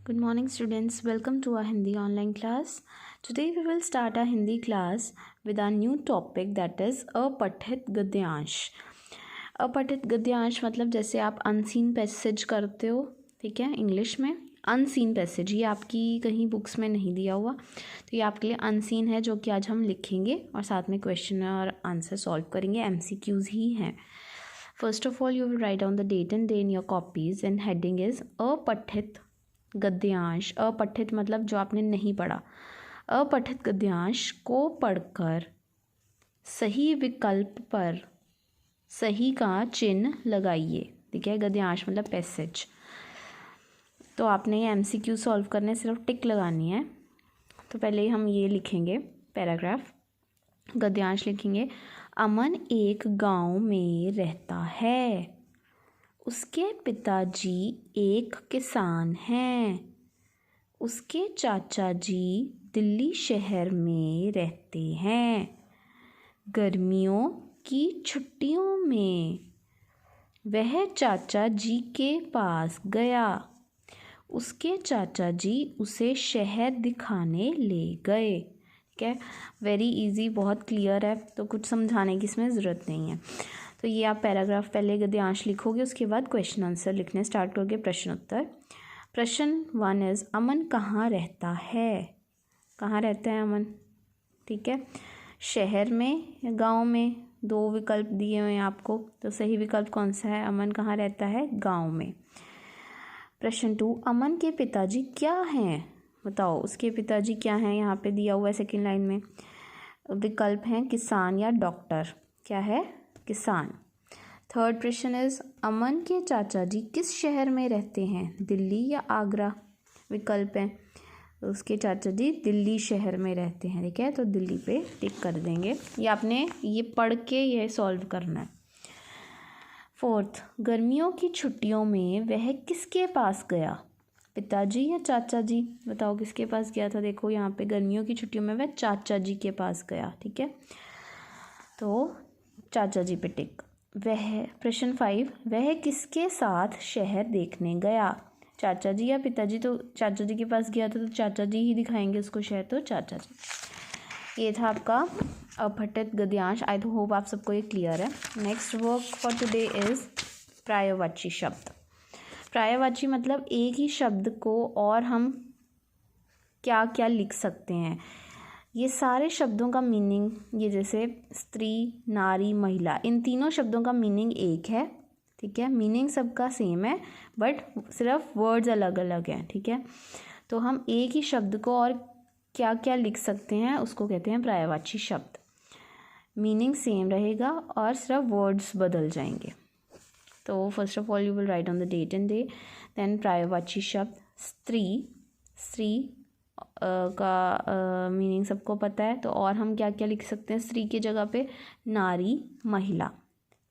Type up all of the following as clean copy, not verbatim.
Good morning students, welcome to our Hindi online class. Today we will start our Hindi class with our new topic that is अपठित गद्यांश. अपठित गद्यांश मतलब जैसे आप unseen passage करते हो, ठीक है, इंग्लिश में अनसीन पैसेज, ये आपकी कहीं बुक्स में नहीं दिया हुआ, तो ये आपके लिए अनसीन है जो कि आज हम लिखेंगे और साथ में क्वेश्चन और आंसर सॉल्व करेंगे. MCQs ही हैं. First of all you will write down the date and day in your copies and heading is अपठित गद्यांश. अपठित मतलब जो आपने नहीं पढ़ा. अपठित गद्यांश को पढ़कर सही विकल्प पर सही का चिन्ह लगाइए. ठीक है, गद्यांश मतलब पैसेज. तो आपने ये MCQ सॉल्व करने सिर्फ टिक लगानी है. तो पहले हम ये लिखेंगे पैराग्राफ. गद्यांश लिखेंगे. अमन एक गांव में रहता है. उसके पिताजी एक किसान हैं. उसके चाचा जी दिल्ली शहर में रहते हैं. गर्मियों की छुट्टियों में वह चाचा जी के पास गया. उसके चाचा जी उसे शहर दिखाने ले गए. ठीक है, वेरी इजी, बहुत क्लियर है, तो कुछ समझाने की इसमें ज़रूरत नहीं है. तो ये आप पैराग्राफ पहले गद्यांश लिखोगे, उसके बाद क्वेश्चन आंसर लिखने स्टार्ट करोगे, प्रश्न उत्तर. प्रश्न 1 इज़ अमन कहाँ रहता है. कहाँ रहता है अमन. ठीक है, शहर में या गांव में, दो विकल्प दिए हुए हैं आपको, तो सही विकल्प कौन सा है. अमन कहाँ रहता है, गांव में. प्रश्न 2, अमन के पिताजी क्या हैं. बताओ उसके पिताजी क्या हैं. यहाँ पे दिया हुआ है सेकेंड लाइन में. विकल्प हैं किसान या डॉक्टर. क्या है, किसान. थर्ड प्रश्न इज अमन के चाचा जी किस शहर में रहते हैं, दिल्ली या आगरा. विकल्प हैं, उसके चाचा जी दिल्ली शहर में रहते हैं. ठीक है, तो दिल्ली पे टिक कर देंगे. ये आपने ये पढ़ के ये सॉल्व करना है. फोर्थ, गर्मियों की छुट्टियों में वह किसके पास गया. पिताजी या चाचा जी. बताओ किसके पास गया था. देखो यहाँ पे गर्मियों की छुट्टियों में वह चाचा जी के पास गया. ठीक है, तो चाचा जी पे टिक. वह. प्रश्न 5, वह किसके साथ शहर देखने गया. चाचा जी या पिताजी. तो चाचा जी के पास गया था तो चाचा जी ही दिखाएंगे उसको शहर, तो चाचा जी. ये था आपका अपठित गद्यांश. आई होप आप सबको ये क्लियर है. Next work for today is पर्यायवाची शब्द. पर्यायवाची मतलब एक ही शब्द को और हम क्या क्या लिख सकते हैं. ये सारे शब्दों का मीनिंग, ये जैसे स्त्री, नारी, महिला, इन तीनों शब्दों का मीनिंग एक है. ठीक है, मीनिंग सबका सेम है बट सिर्फ वर्ड्स अलग अलग हैं. ठीक है, तो हम एक ही शब्द को और क्या क्या लिख सकते हैं उसको कहते हैं पर्यायवाची शब्द. मीनिंग सेम रहेगा और सिर्फ वर्ड्स बदल जाएंगे. तो first of all you will write on the date and day. Then पर्यायवाची शब्द. स्त्री. स्त्री का मीनिंग सबको पता है, तो और हम क्या क्या लिख सकते हैं स्त्री की जगह पे. नारी, महिला.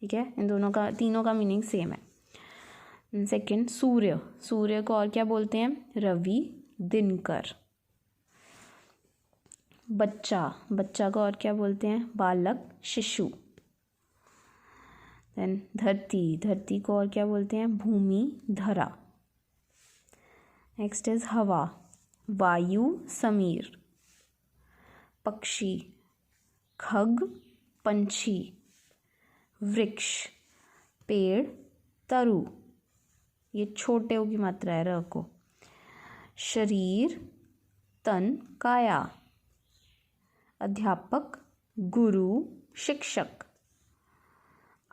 ठीक है, इन दोनों का, तीनों का मीनिंग सेम है. सेकंड, सूर्य. सूर्य को और क्या बोलते हैं, रवि, दिनकर. बच्चा. बच्चा को और क्या बोलते हैं, बालक, शिशु. देन धरती. धरती को और क्या बोलते हैं, भूमि, धरा. नेक्स्ट इज हवा. वायु, समीर. पक्षी. खग, पंछी. वृक्ष, पेड़, तरु. ये छोटे ओ की मात्रा है र को. शरीर, तन, काया. अध्यापक, गुरु, शिक्षक.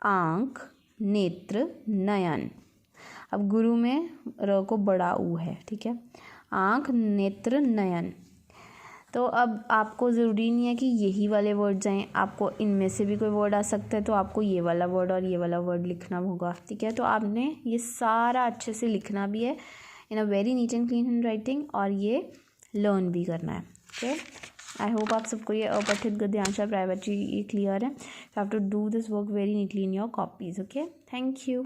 आँख, नेत्र, नयन. अब गुरु में र को बड़ा ऊ है. ठीक है, आँख, नेत्र, नयन. तो अब आपको ज़रूरी नहीं है कि यही वाले वर्ड्स आएँ, आपको इनमें से भी कोई वर्ड आ सकता है, तो आपको ये वाला वर्ड और ये वाला वर्ड लिखना होगा. ठीक है, तो आपने ये सारा अच्छे से लिखना भी है in a very neat and clean handwriting, और ये लर्न भी करना है. ओके, आई होप आप सबको ये अपठित गद्यांश और पर्यायवाची ये क्लियर है. You have to do this work very neatly in your copies. Okay, thank you.